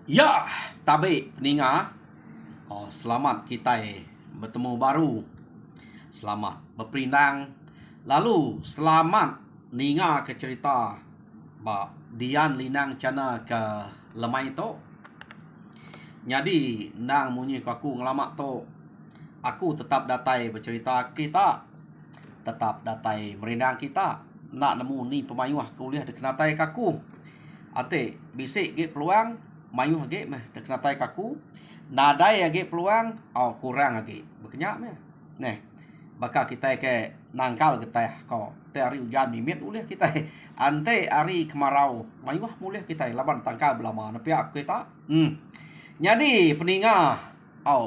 Ya, tabe peninga. Oh, selamat kita bertemu baru. Selamat berperindang. Lalu selamat ninga ke cerita ba Dian Linang cana ke lemai to. Jadi nang munyi ku aku ngelamak to. Aku tetap datai bercerita kita. Tetap datai merindang kita. Nak nemu ni pemayuah kuliah dekenatai kaku. Ate bisik ge peluang mayuh ge mah dekenatai kaku. Nadai age peluang kurang age berkenyak meh. Neh, baka kita ke nangkal kita ko te hari hujan mimit ulih kita ante hari kemarau mayuh mulih kita laban tangkal belama nepiak kita. Jadi peninga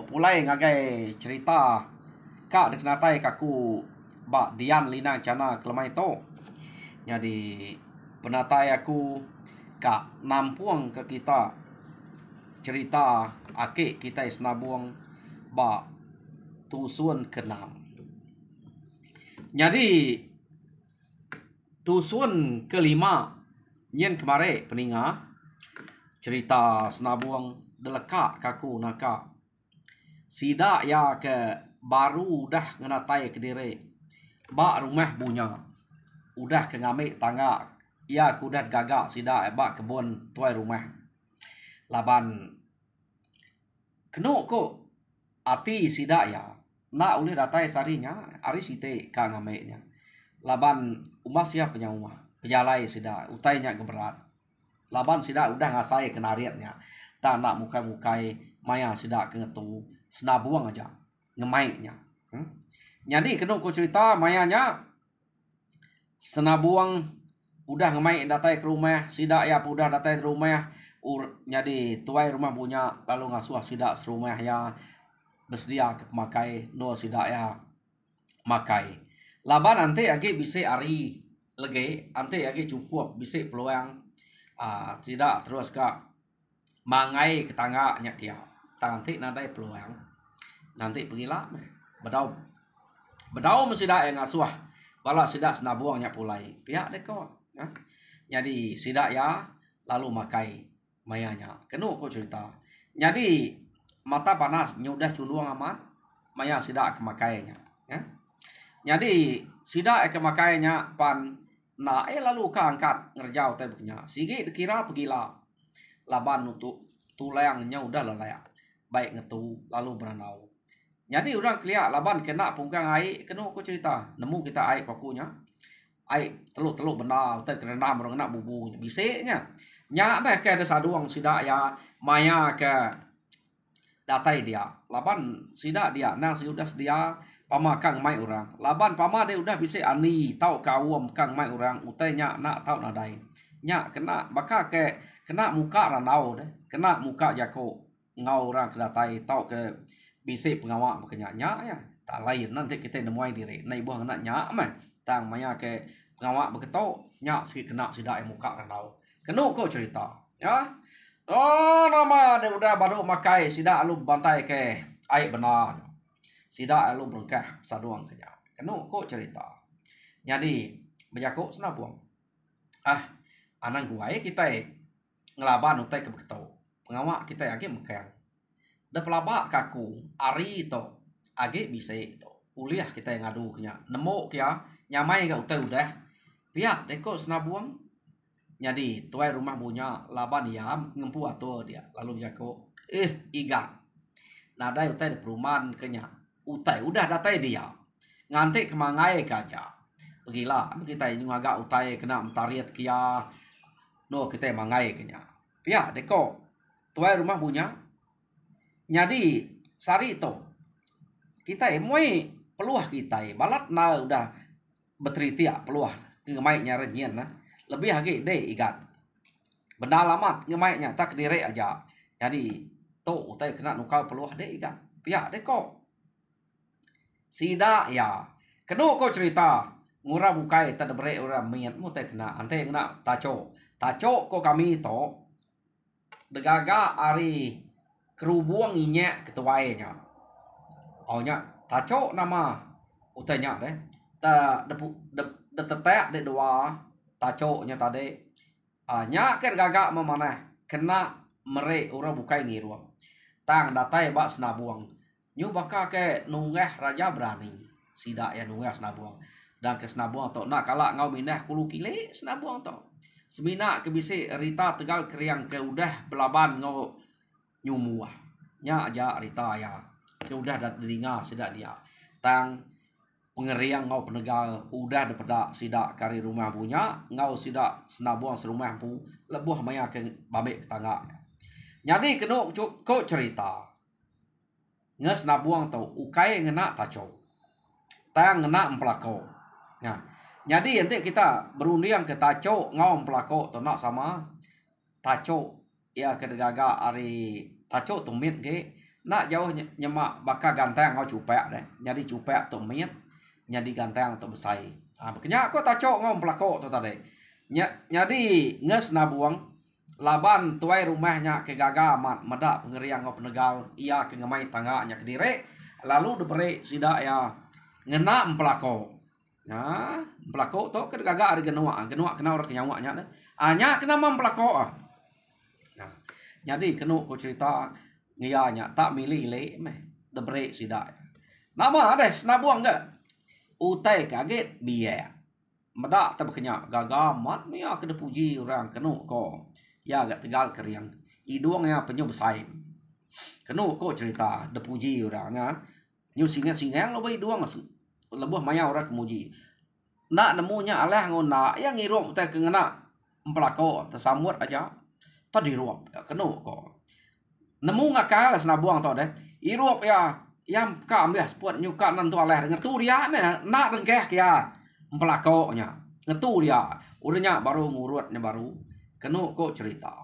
pulai ngagai cerita kak dekenatai kaku ba Dian Linang cana kelemai to. Jadi penatai aku kak nampuang ke kita cerita ake kita senabuang ba tusun kenam. Jadi tusun kelima nyen kemare peninga cerita senabuang deleka kaku naka sida ya ke baru dah ngenatai kediri ba rumah punya udah ke ngame tangga ya kudat gagak sida ba kebun tuai rumah laban keno ko ati sida ya na ulih datai sarinya ari site ka ngame nya laban umas ya penyawa pejalai sida utainya geberat laban sida udah ngasai kenariatnya tak nak mukai-mukai maya sida kengetu senabuang aja ngemaiknya. Jadi kena ku cerita mayanya senabuang udah ngemaik datai ke rumah sida ya udah datai ke rumah jadi tuai rumah punya lalu ngasuh sida serumah ya bersedia ke pemakai no sida ya makai laban nanti agi bisa ari lagi nanti agi cukup bisa peluang tidak terus kak mangai ke tangga nyak kia nanti nadai peluang nanti pergilah bedau bedau mesti dah yang ngasuh bala sida senabuang nyak pulai pihak deko ya. Jadi sida ya lalu makai mayanya kenu ko cerita jadi mata panas nyudah culuang amat maya sida kemakainya ya. Jadi sida kemakainya pan na lalu ka angkat ngerjau teh beknya sigi dikira pergilah laban untuk tulangnya udah layak baik ngetu lalu beranau jadi orang keliak laban kena pungkang air kena aku cerita nemu kita air kakunya air teluk-teluk benar teh kena orang nak bubunya bisiknya nyak bah ke ada saduang sida ya maya ke datai dia laban sida dia nang sudah sedia pama kang mai orang laban pama dia udah bisa ani tau kawum kang mai orang utainya nak tau nadai nyak kena baka ke kena muka ranau deh kena muka jako ngau orang ke datai tau ke bisa pengawak berkenyaknya ya tak lain nanti kita nemuai diri nai buah nak nyak mah tang maya ke pengawak berketok nyak sikit kena sida muka ranau kenu ko cerita ya. Oh nama dia udah baru makai sida alu bantai ke air benar sida alu berkah saduang kenya kenu ko cerita jadi berjaku senabuang anang guai kita ngelaban utai ke beketo pengawak kita age mekang da pelabak kaku ari to age bisa to uliah kita yang ngadu kenya nemu kya nyamai ga utai udah pihak deko senabuang jadi tuai rumah punya laban ya ngempu atau dia lalu jako iga nadai utai di perumahan kenya utai udah datai dia nganti kemangai kaja pergilah kita ini agak utai kena mentariat kia no kita mangai kenya pia deko tuai rumah punya jadi sari to kita moi peluah kita balat na udah betritia peluah ngemai nyarenyen nah lebih lagi deh ikan benda lamat ngemaiknya tak kediri aja jadi to utai kena nukau peluah deh ikan pihak deh kok sida ya kenu ko cerita ngura bukai tak bere ora miat mu teh kena ante kena taco ko kami to degaga ari kerubuang inya ketuainya nya taco nama utanya deh ta de tetek de dua taco nya tadi nya ker gagak memanah kena mere orang bukai ngiruap tang datai ba senabuang nyu baka ke nungeh raja berani sida ya nungeh senabuang dan ke senabuang to nak kala ngau minah kulu kile senabuang to semina ke bisi Rita tegal kriang ke udah belaban ngau nyumuah nya aja Rita ya ke udah dat delinga sida dia tang pengeriang ngau penegal udah depeda sida kari rumah punya ngau sida senabuang serumah pu lebuh maya ke babe tetangga. Jadi kena ko cerita nges nabuang tau ukai ngena taco tang ngena empelako nah jadi nanti kita berunding ke taco ngau empelako to nak sama taco ya kedegaga ari taco tumit ke nak jauh nyemak baka ganteng ngau cupek deh jadi cupek tumit jadi ganteng atau besai makanya aku taco ngau empelako to tadi jadi nges nabuang laban tuai rumahnya ke gaga amat medak pengeriang ngau penegal ia ke ngemai tangganya ke dire lalu diberi sida ya ngena empelako nah empelako to ke gaga ada genua kena orang kenyawanya deh anya kena empelako nah jadi kena ku cerita ngianya tak milih le meh diberi sida nama deh senabuang enggak utai kaget biaya medak tak berkenyak gaga amat mia kena puji orang kena ko ya agak tegal keriang hidungnya penyu besai kenu ko cerita depuji orangnya nyu singa lo hidung lebuh maya orang kemuji nak nemunya alah ngona yang ngirup teh kengena empelako tersambut aja tadi ruap kenu ko nemu ngakal senabuang tau deh irup ya yang ka ambil spot nyuka nantu alah ngetu dia nak dengkeh kia empelako nya ngetu dia udahnya baru ngurutnya baru kenu kok cerita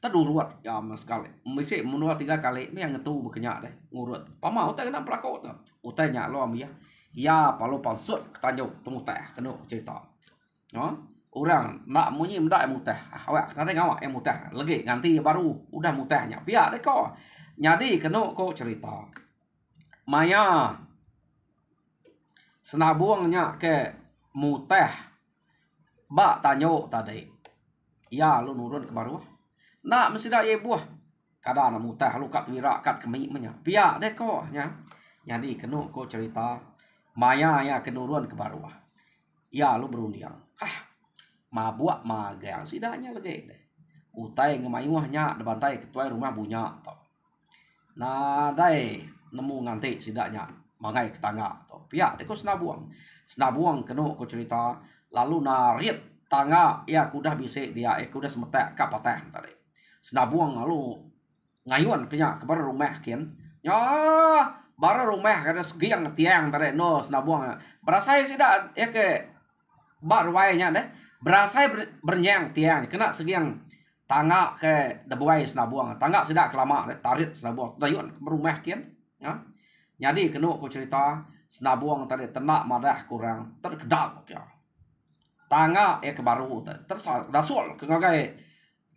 taduruat ya mas sekali mesti menurut 3 kali me yang ngetu bekenyak deh ngurut pama utai kena pelako tu utai nya lo amia ya palo pasut tanjau temu teh kenu cerita no orang nak munyi mendak muteh awak kena ngawak yang muteh lagi ganti baru udah mutehnya pia deh kok jadi kenu kok cerita maya senabuangnya ke muteh bak tanyo tadi ya lu nurun ke baru nak mesti dak ye buah kada na mutah lu kat wira kat kemi menya pia deh ko nya jadi kenu ko cerita maya ya kenurun ke baru ya lu berundiang mabuak magang sidanya lagi deh utai ngemayuhnya debantai ketua rumah bunya to nah dai nemu nganti sidanya mangai ke tangga to pia deh ko senabuang kenu ko cerita lalu narit tangga ya kudah bisik dia kudah semetek ka patah tadi senabuang lalu ngayuan kenya ke baru rumah kian ya baru rumah kada segi yang tiang tadi no senabuang berasa sih dah ya ke baru wainya deh berasa bernyang tiang kena segi yang tangga ke debuai senabuang tangga sudah kelama tarik senabuang dayuan ke rumah kian ya jadi kena aku cerita senabuang tadi tenak madah kurang terkedak ya tangga ke baru terdasul ke ngagai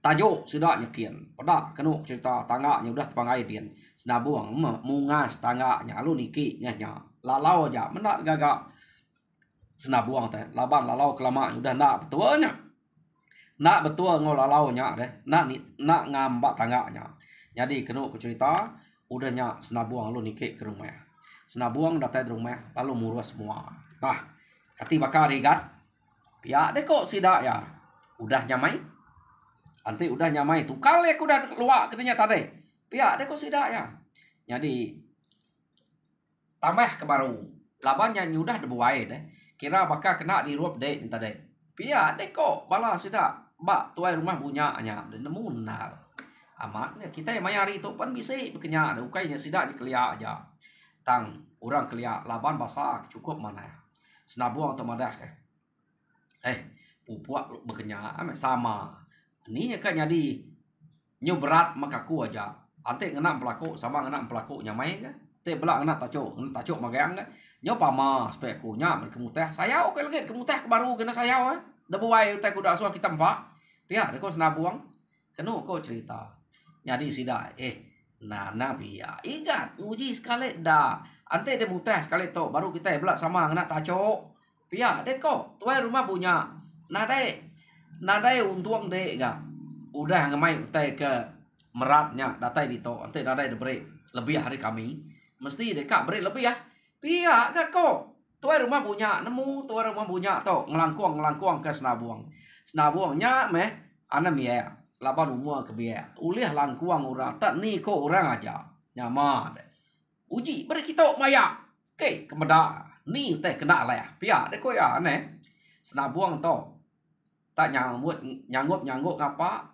tajo sudah nyekian pada kenu cerita tangganya udah pangai dian senabuang mungas tangganya lu niki nya lalau aja menak gagak senabuang teh laban lalau kelama udah nak betulnya nak betul ngol lalau nya deh nak ngambak tangganya jadi kenu cerita udahnya senabuang lu niki ke rumah senabuang datang ke rumah lalu murus semua nah kati bakar rigat ya deh kok sida ya udah nyamai nanti udah nyamai tuh kali aku udah keluar katanya tadi ya deh kok sida ya jadi tambah ke baru labannya udah debuai deh kira bakal kena diruap deh tadi ya deh kok bala sida bak tuai rumah punya nya dan nemu nal amatnya kita yang mayari itu pan bisa bekenya ada ukainya sida kelia aja tang orang kelia laban basah cukup mana senabuang atau madah ke pupuak bekenya sama ini kan jadi berat maka ku aja ante ngena pelaku sama ngena pelaku nyamai kan te belak ngena taco magang kan nyo pama speku nya berkemu teh saya oke lagi kemu teh baru kena saya da buai teh kuda asuh kita empat pia de ko senabuang kenu ko cerita jadi sida nana pia ingat uji sekali dah ante de muteh sekali to baru kita belak sama ngena taco pia de ko tuai rumah punya nadai untuang de ga udah ngemai utai ke meratnya datai dito ante datai de break lebih hari kami mesti dekat break lebih ya pihak ke kok tuai rumah punya nemu tuai rumah punya to ngelangkuang ke senabuangnya meh ana mie laban umur ke biaya ulih langkuang orang tak ni ko orang aja nyama uji beri kita maya ke kemeda ni teh kena lah ya pihak de ko ya aneh senabuang to tak nyanggup apa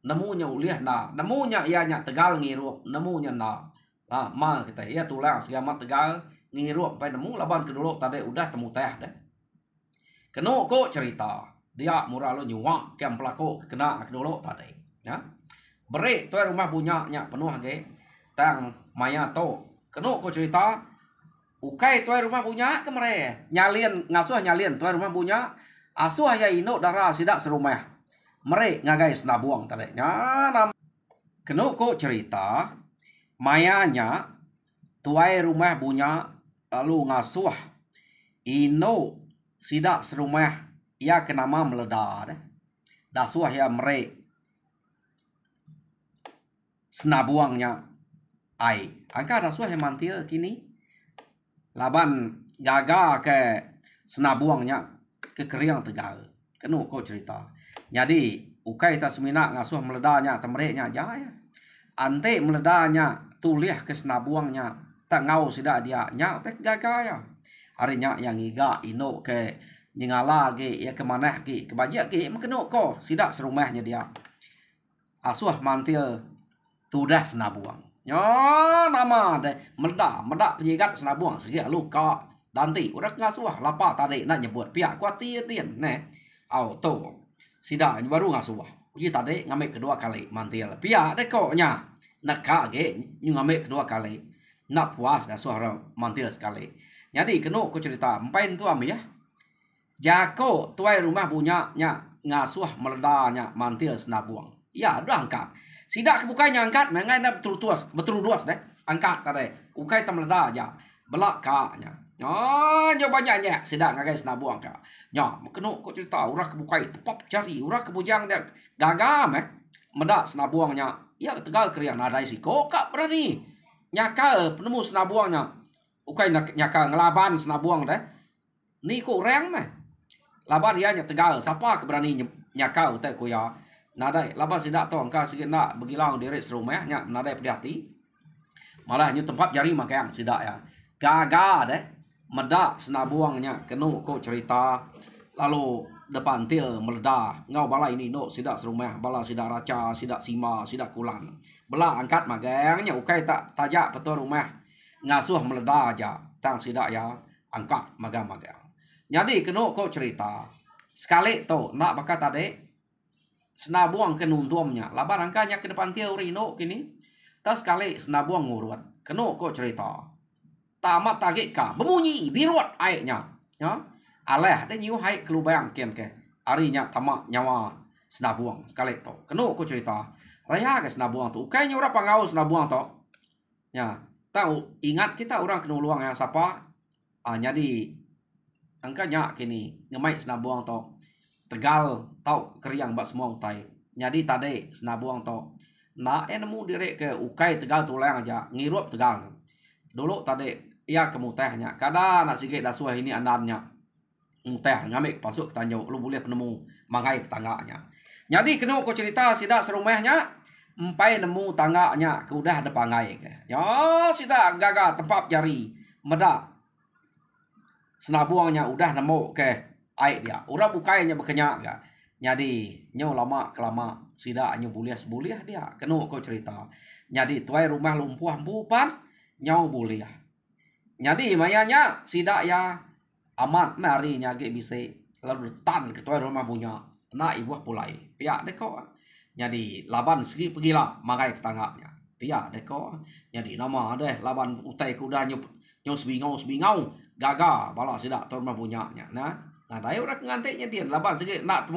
nemunya ulih na nemunya ianya tegal ngirup nemunya na ma kita ya tulang segala tegal ngirup pai nemu laban kedulu tadi udah temu teh deh keno ko cerita dia murah lo nyuak kem pelaku kena kedulu tadi ya beri tu rumah punya penuh ge tang maya to keno ko cerita ukai tu rumah punya kemare nyalien ngasuh nyalien tu rumah punya asuh ya ino darah sidak serumah mere ngagai senabuang tadi nya keno ko cerita mayanya tuai rumah punya lalu ngasuh ino sidak serumah ia kenama meledak dasuh ya mere senabuangnya ai angka dasuh yang mantil kini laban gaga ke senabuangnya ke keriang tegal kenu ko cerita jadi ukai tak semina ngasuh meledaknya temereknya jaya ante meledaknya tuliah ke senabuangnya tak ngau sida dia nya tek gaga ya harinya yang iga ino ke nyingala ge ya ke manah ge ke bajak ge mekeno ko sida serumahnya dia asuh mantil tudah senabuang nya nama de meledak penyigat senabuang segi luka danti udah ngasuh lapa tadi nak nyebut pihak kuatir din ne auto sida baru ngasuh uji tadi ngamek kedua kali mantil pihak de ko nya nak ge nyu ngamek kedua kali nak puas dah suara mantil sekali. Jadi keno ko cerita empain tu ami ya. Jako tuai rumah punya nya ngasuh meledanya mantil senabuang. Ya, dah angkat. Sidak kebukanya angkat mengai na betul duas deh. Angkat tadi. Ukai tam meleda aja. Belak kaknya. Nya banyaknya sidak ngagai senabuang ka. Nya keno ko cerita urang kebukai tepap cari urang kebujang dia gagam medak senabuangnya. Ya tegal kriang nadai siko kak berani. Nyaka penemu senabuangnya ukai nyaka ngelaban senabuang deh ni ko reng meh laban dia nya tegal siapa keberani nyaka utai ko ya nadai laban sidak to angka sikit nak begilang direk serumah nya nadai pedihati malah nyu tempat jari makang sidak ya gaga deh medak senabuangnya kenu ko cerita lalu depan til meledak ngau bala ini no sidak serumah bala sidak raca sidak sima sidak kulan bela angkat magangnya ukai tak tajak petua rumah ngasuh meledak aja tang sidak ya angkat magang jadi keno ko cerita sekali to nak bakat tadi senabuang kenuntumnya laban angkanya ke depan teori no kini tas sekali senabuang ngurut keno ko cerita tamat tagik ka bemunyi birut airnya ya aleh de nyu hai kelubang kian ke arinya tamak nyawa senabuang sekali to keno ko cerita raya ke senabuang tu kayaknya orang pangau senabuang tu ya tahu ingat kita orang kena luang yang siapa jadi angkanya kini ngemai senabuang tu tegal tau keriang bak semua utai jadi tadi senabuang tu nak nemu direk ke ukai tegal tulang aja ngirup tegal dulu tadi ia kemutehnya kada nak sikit dasuah ini andannya muteh ngamik pasuk tanya lu boleh penemu mangai ke tangganya jadi kena ko cerita sidak serumahnya empai nemu tangganya ke udah ada pangai ke ya sidak gagal tempat jari medak senabuangnya udah nemu ke air dia urang bukainya berkenyak ga jadi nyo lama kelama sidak nyo buliah dia kena ko cerita jadi tuai rumah lumpuh empupan nyo buliah jadi mayanya sidak ya amat narinya ge bisa lalu tan ke tuai rumah punya na ibuah pulai pihak deko jadi laban segi pergilah magai ke tangganya pihak deko jadi nama deh laban utai kuda nyo sebingau gaga bala sidak tuai rumah punya nah dai orang nganteknya dia laban segi nak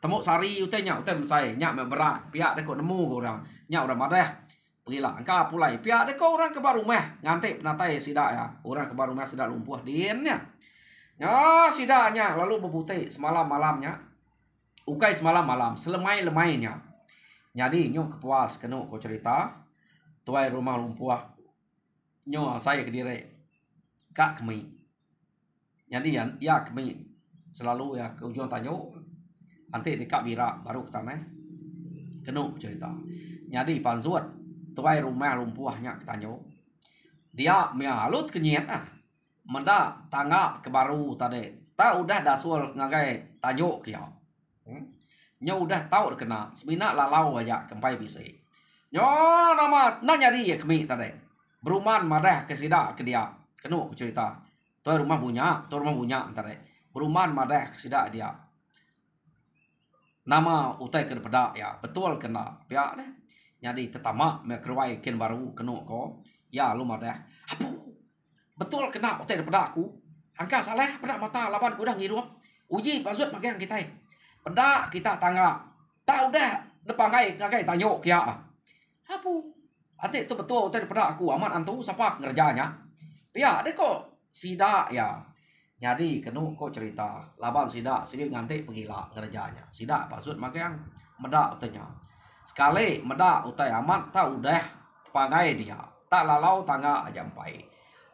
temu sari utainya utai mesai nya berat pihak deko nemu orang nya orang madeh pergilah angka pulai pihak deko orang ke baru rumah ngantek penatai sidak ya orang ke baru rumah sidak lumpuh diennya ya sidaknya lalu berputih semalam malamnya ukai semalam malam selemai-lemainya Jadi nyo kepuas kenu ko cerita tuai rumah lumpuah nyo saya kediri kak kemi. Jadi ya kemi selalu ya ke ujung tanyo nanti dekat bira baru ke tanah kenu cerita. Jadi panzuat tuai rumah lumpuahnya ke tanyo dia mialut kenyet menda tangga ke baru tadi tak udah dasul ngagai tanyo kia. Nyo udah tahu kena semina lalau aja kempai bisa. Nyo nama na nyari ya kemi tadi. Beruman madah ke sida ke dia. Kenu aku cerita. Tuh rumah punya tadi. Beruman madah ke sida dia. Nama utai ke pedak ya. Betul kena pihak deh. Jadi tetama me kerwai ken baru kenu ko. Ya lu madah. Apu. Betul kena utai ke pedak aku. Angka salah pedak mata laban udah ngirup. Uji pasut pakai yang kita. Pedak kita tangga. Tak udah depan ngai tanyo kia. Apu. Ate itu betul tadi pedak aku aman antu siapa ngerjanya. Ya deh kok sida ya. Jadi kenu kok cerita laban sida sini nganti pegila ngerjanya. Sida pasut pakai yang medak utanya. Sekali medak utai aman tak udah pangai dia. Tak lalau tangga aja empai.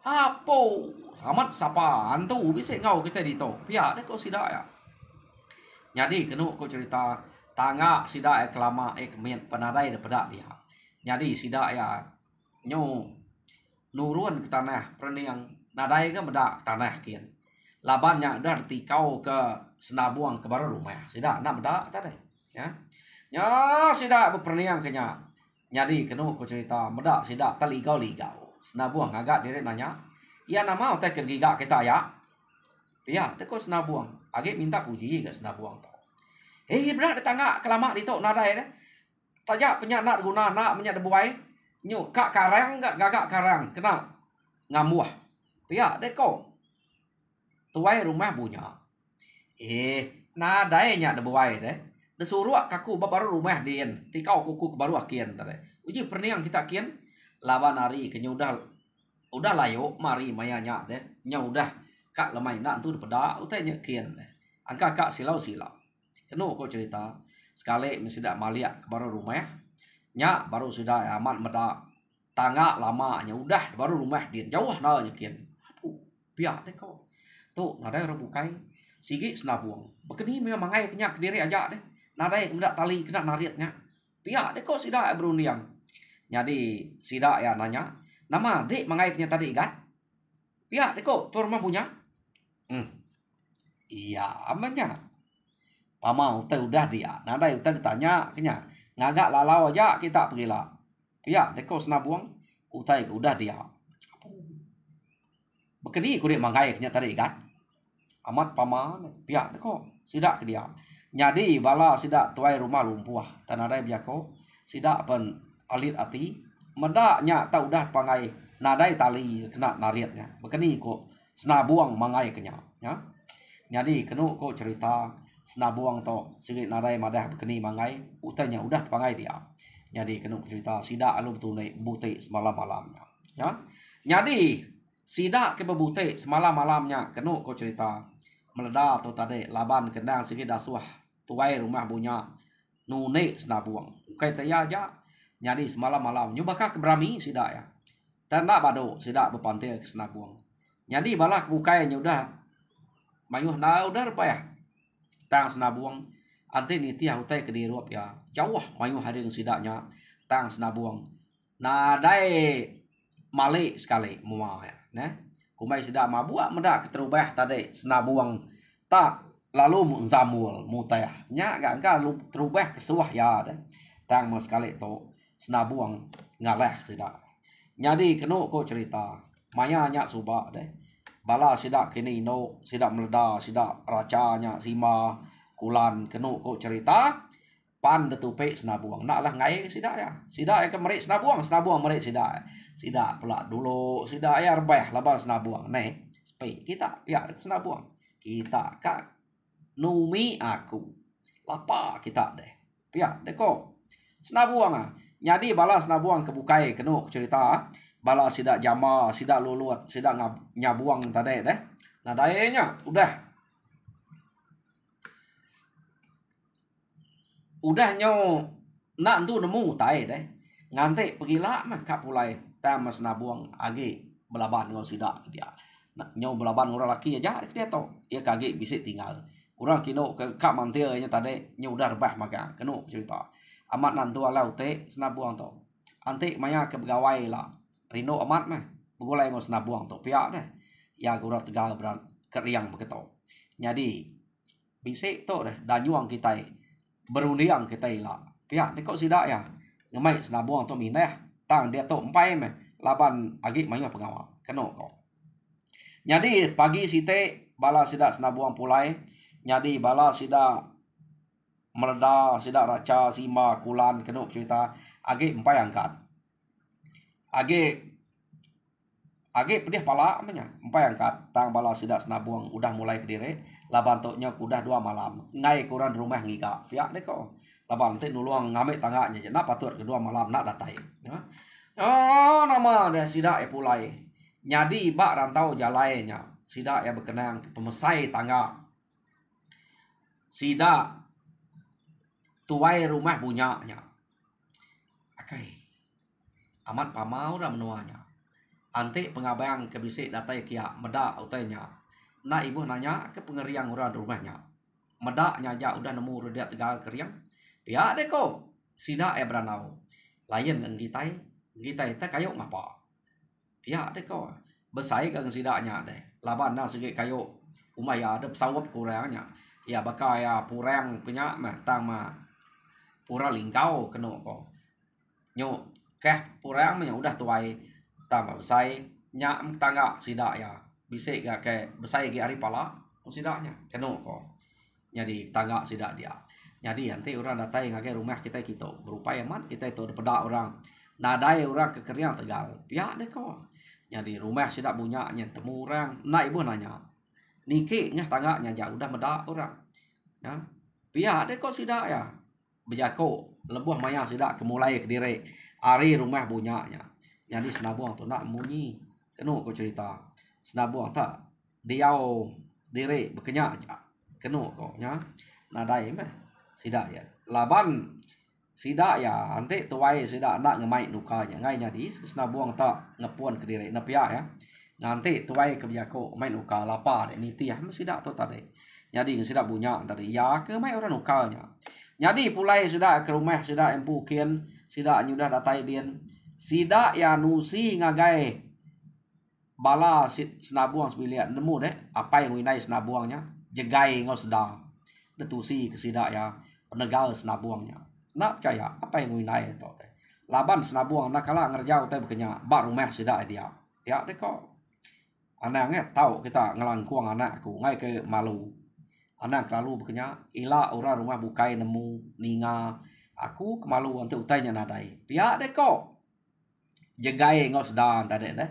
Apu. Amat siapa antu bisa ngau kita dito. Ya deh kok sida ya. Jadi kenu ko cerita tangga sida kelama kemen penadai daripada dia. Jadi sida ya nyo nurun ke tanah perniang nadai ke bedak tanah kian. Labannya dah tikau ke senabuang ke baru rumah. Sida nak bedak tadi. Ya. Nya sida berperniang kenya. Jadi kenu ko cerita bedak sida teligau-ligau. Senabuang agak diri nanya. Ya nama otak kergiga kita ya. Ya, deko senabuang. Age minta puji ke senabuang to. Berat di tangga kelama di to nadai deh. Tajak penyak nak guna nak penyak debuai. Nyu kak karang gagak karang kena ngamuah. Ya, deko. Tuai rumah punya. Nadai nyak debuai deh. Desuruh kaku baru rumah dien. Tikau kuku baru akian tadi. Uji perniang kita kian. Lawan hari kenya udah layo mari mayanya deh. Nya udah kak lemai nak tu pada utai nyekian angka kak silau kenu kok cerita sekali mesti dak maliak ke baru rumah nya baru sudah aman meda tangga lamanya udah baru rumah dia jauh nah nyekian apu pihak deh kau tuh nadai orang bukai sigi senabuang begini memang mangai kenya ke diri aja deh nadai mendak tali kena nariatnya pihak deh kau sida berundiang jadi sida ya nanya nama dek mangai kenya tadi kan pihak deh kau tuh rumah punya. Iya amannya. Pamau teh udah dia. Nada udah ditanya kenya. Ngagak lalau aja kita pergi lah. Ya deko senabuang. Utai udah dia. Bekeni kudik manggai kenya tadi kan. Amat paman. Pihak deko. Sidak ke dia. Jadi bala sidak tuai rumah lumpuah. Tanadai biako. Sidak pen alit ati. Medaknya tak udah pangai. Nadai tali kena nariatnya. Bekeni kok. Senabuang mangai kenya. Ya. Jadi kenu kok cerita senabuang to sigit nadai madah bekeni mangai utanya udah pangai dia. Jadi kenu cerita sida alum tunai buti semalam malamnya. Ya. Jadi sida ke bebuti semalam malamnya kenu kok cerita meleda to tadi laban kendang sigit dasuah tuai rumah punya nune senabuang. Kai taya aja. Jadi semalam malam nyubaka ke berami sida ya. Tanda bado sida bepantai ke senabuang. Jadi balak bukanya udah mayuh na udah apa ya tang senabuang ante niti hutai ke diruap ya jauh mayuh hari yang sidaknya tang senabuang nadai malik sekali mua ya nah kumai sidak mabua mendak keterubah tadi senabuang tak lalu zamul mutayah nya gak lu terubah kesuah ya deh tang mas sekali to senabuang ngaleh sidak jadi kenu kok cerita maya nya subak deh bala sidak kini no sidak meleda sidak racanya sima kulan kenu kok cerita pan detupe senabuang nak lah ngai sidak ya sidak ke merik senabuang merik sidak pula dulu sidak ya rebah laba senabuang nih spe kita pihak senabuang kita kak numi aku lapa kita deh pihak deh kok senabuang jadi bala senabuang kebukai kenu cerita bala sidak jama, sidak lulut, sidak nyabuang tadi deh. Nah dayanya udah nyo nak tu nemu tai deh ngante pegila mah kap pulai tam mas nabuang age belaban ngau sidak dia nak nyau belaban orang laki aja dia to ia kage bisa tinggal orang kino ke kap mantia nya tade nyau dar bah maga keno cerita amat nantu alau te senabuang to ante maya ke pegawai lah rino amat mah begulai ngau senabuang to pihak deh ya gura tegal beran keriang begitu jadi bisa to deh danyuang kita berundiang kita lah pihak ni kok sidak ya ngemai senabuang to minah tang dia to empai meh laban agi maya pengawal keno kok jadi pagi site bala sidak senabuang pulai jadi bala sidak meleda sidak raca sima kulan keno cerita agi empai angkat agi pedih pala amanya empai angkat tang bala sidak senabuang udah mulai kediri laban toknya kudah 2 malam ngai kuran rumah ngiga pihak ni kok laban teh nuluang ngambil tangganya je nak patut kedua malam nak datai ya. Oh nama dia sidak ya pulai nyadi bak rantau jalainya sidak ya berkenang pemesai tangga sidak tuai rumah punyanya akai amat pamau dah menuanya ante pengabayang kebisik datai kia meda utainya na ibu nanya ke pengeriang orang rumahnya medaknya aja udah nemu redia tegal keriang ya deko sida e branau lain ang gitai ta kayo ngapa ya deko besai kang sidanya deh laban na sige kayo umaya ada pesawat kurangnya ya baka ya purang punya mah tang mah pura lingkau keno ko nyo keh purang mah udah tuai tang besai nya tangga sida ya bisa gak ke besai ge ari pala sidanya keno ko jadi tangga sida dia jadi nanti orang datai ngake rumah kita berupaya man kita itu peda orang nadai orang kekerian tegal pihak deh kok jadi rumah sidak punya nya temu orang nak ibu nanya niki nya tangganya ja udah meda orang ya pihak deh kok sidak ya bejako lebuh maya sidak kemulai kediri ari rumah punya nya jadi senabuang tu nak munyi kenu ko cerita senabuang tak diau diri bekenya aja kenu kok nya nadai mah sidak ya laban sidak ya ante tuai sidak nak ngemai nukanya ngai jadi senabuang tak ngepuan kediri napia ya nanti tuai kebijako main nuka lapa de niti ya sidak to tadi jadi sidak punya tadi ya ke mai orang nukanya jadi pulai sudah ke rumah sidak empukin sidak nyudah datai dien sidak ya nusi ngagai bala senabuang sembilan nemu deh apa yang winai senabuangnya jegai ngau sedang detusi ke sidak ya penegal senabuangnya nak percaya apa yang winai itu laban senabuang nak kalah ngerjau teh bekenya bar rumah sidak dia ya deko anaknya tahu kita ngelangkuang anakku ngai ke malu anak lalu bekenya ila orang rumah bukai nemu ninga aku kemalu ante utainya nadai pihak deko jegai ngau sedang tadi deh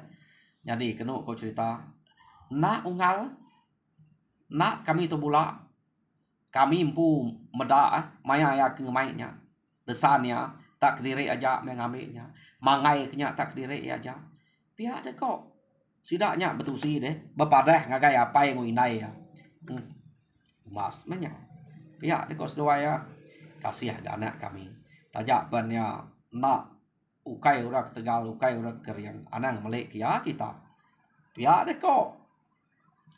jadi kenu kau cerita nak ungal nak kami tu bula kami empu meda maya ya kemainya desannya tak kediri aja mengambilnya mangai kenya tak kediri aja pihak deh kok sidaknya betusi deh bepadah ngagai apa yang winai ya mas menya pihak deh kok sedua ya kasih ada anak kami tajak bannya nak ukai urak tegal ukai urak keriang anak melek ya kita pihak deh kok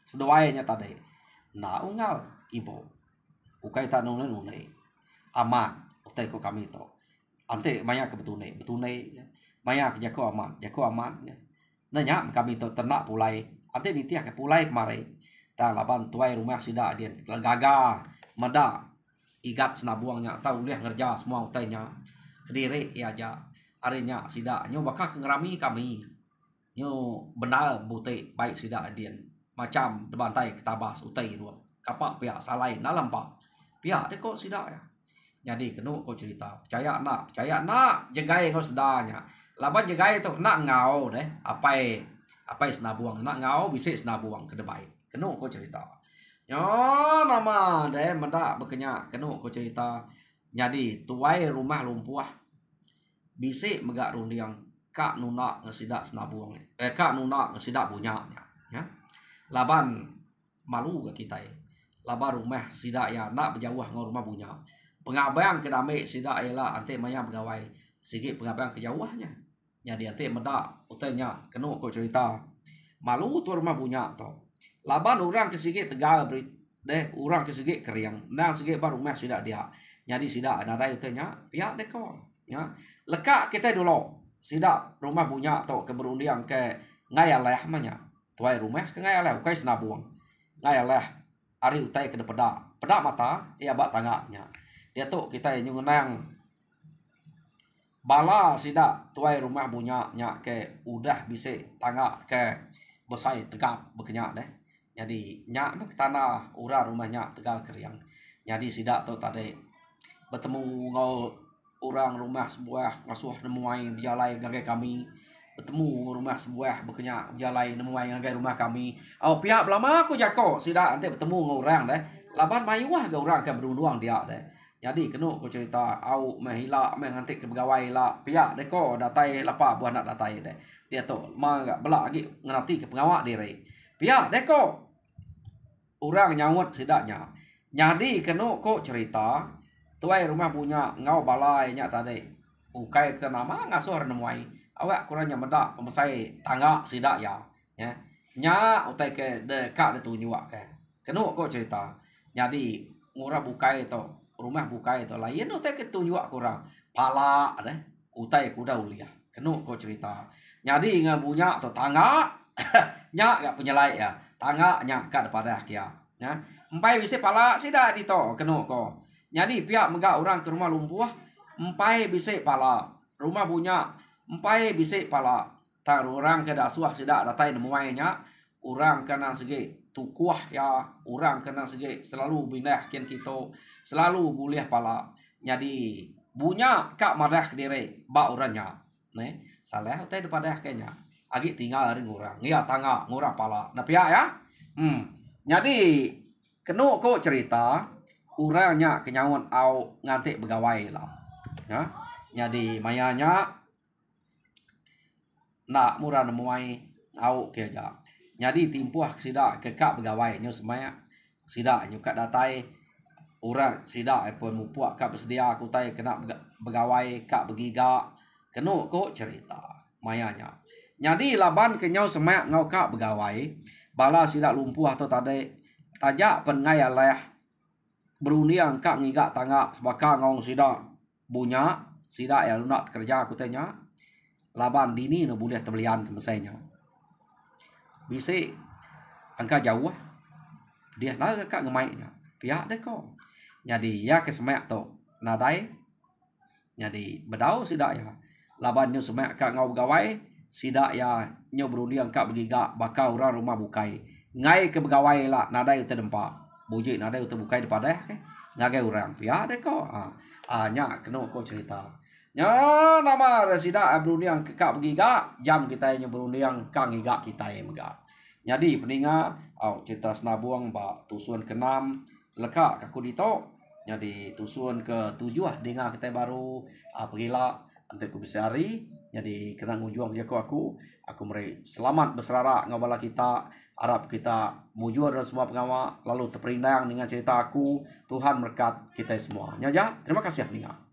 seduanya tadi nak ungal ibu ukai tak nune aman utai ko kami to ante maya ke betune maya ke jako aman nanya kami to ternak pulai ante nitiah ke pulai kemari ta laban tuai rumah sida dia gaga meda igat senabuangnya tahu liah ngerja semua utainya kediri ya aja arinya sida nyo bakal ngerami kami nyo benar butai baik sida adien macam debantai ketabas utai dua kapak pihak salai dalam pak pihak deh kok sidak ya jadi kenu kau cerita percaya nak jegai kau sedanya laban jegai tu nak ngau deh apa senabuang nak ngau bisa senabuang ke debai kenu kau cerita yo nama deh meda bekenya kenu kau cerita jadi tuai rumah lumpuah bisa megak rundiang kak nuna ngesidak senabuang kak nuna ngesidak punyanya ya laban malu ke kita laban rumah sidak ya nak berjauh ngau rumah punya pengabang ke dame sida ialah ante maya pegawai sikit pengabang ke jauhnya. Jadi ante medak utanya kenu ko cerita. Malu tu rumah punya to. Laban orang ke sikit tegal beri deh orang ke sikit keriang. Nang sikit baru rumah sida dia. Jadi sida ada utanya pihak deko. Ya. Lekak kita dulu. Sida rumah punya to ke berundiang ke ngai aleh manya. Tuai rumah ke ngai aleh kai senabuang. Ngai aleh ari utai ke peda. Peda mata ia bak tangaknya. Dia tu kita yang nang bala sida tuai rumah punya nya ke udah bisa tangak ke besai tegap berkenyak deh. Jadi nyak nak tanah ura rumahnya tegal keriang. Jadi sida tu tadi bertemu ngau orang rumah sebuah ngasuh nemuai berjalai gagai kami. Bertemu rumah sebuah berkenyak berjalai nemuai gagai rumah kami. Oh pihak lama aku jako sida nanti bertemu ngau orang deh. Laban mayuah ke orang ke berunduang dia deh. Jadi kena aku cerita au menghila mengantik ke pegawai lah pihak deko datai lapa buah nak datai deh. Dia tu mangga belak lagi ngerti ke pengawak diri. Pihak deko orang nyawut sidaknya. Jadi kena aku cerita tuai rumah punya ngau balai nya tadi. Ukai kita nama ngasuh nemuai. Awak kurangnya medak pemesai tangga sidak ya. Ya. Nya utai ke dekat de tunjuk ke. Kena aku cerita. Jadi ngurah bukai tu rumah bukai itu lain utai ketunjuk kurang pala deh utai kuda ulia kenu kau cerita jadi nggak punya atau tangga nya nggak punya lain ya tangga nya kat pada kia ya empai bisa pala sida di to kenu kau jadi pihak megak orang ke rumah lumpuh empai bisa pala rumah punya empai bisa pala tar orang ke dasuah sida datai nemuainya orang kena segi tukuah ya orang kena segi selalu binah kian kita selalu boleh pala jadi bunya kak madah diri ba orangnya ne salah utai daripada kayaknya agi tinggal hari orang ya tangga ngurang pala nah pihak ya jadi kenu ko cerita orangnya kenyawan au ngantik begawai lah ya jadi mayanya nak murah nemuai au keja jadi timpuah sida ke kak begawai nyo semaya sida nyukat datai orang sida pun mupuak kak bersedia aku tai kena begawai kak begiga kenu ko cerita mayanya jadi laban kenyau semak ngau kak begawai bala sida lumpuh atau tadi tajak pengai aleh berundiang kak ngiga tangga sebaka ngau sida bunya sida ya lunak kerja aku tanya laban dini no boleh terbelian kemesainya bisa angka jauh dia nak kak ngemaiknya pihak deh kau jadi ya ke semak tu nadai jadi bedau sida ya laban nyo semak kak ngau begawai sida ya nyo berundiang kak begiga bakal orang rumah bukai ngai ke begawai lah nadai uta dempa buji nadai uta bukai depada ke ngagai orang pihak deh kau nya kena kau cerita nya nama resida berundiang ke kak begiga jam kita nyo berundiang kang giga kita yang mega jadi peninga cerita senabuang ba tusuan ke-6 leka kaku dito jadi tusuan ke-7 dengar kita baru pergilah nanti aku bisa hari jadi kena ngujuang kerja aku meri selamat berserara ngabala kita harap kita mujur dan semua pengawal lalu terperindang dengan cerita aku Tuhan berkat kita semua nyaja terima kasih peninga.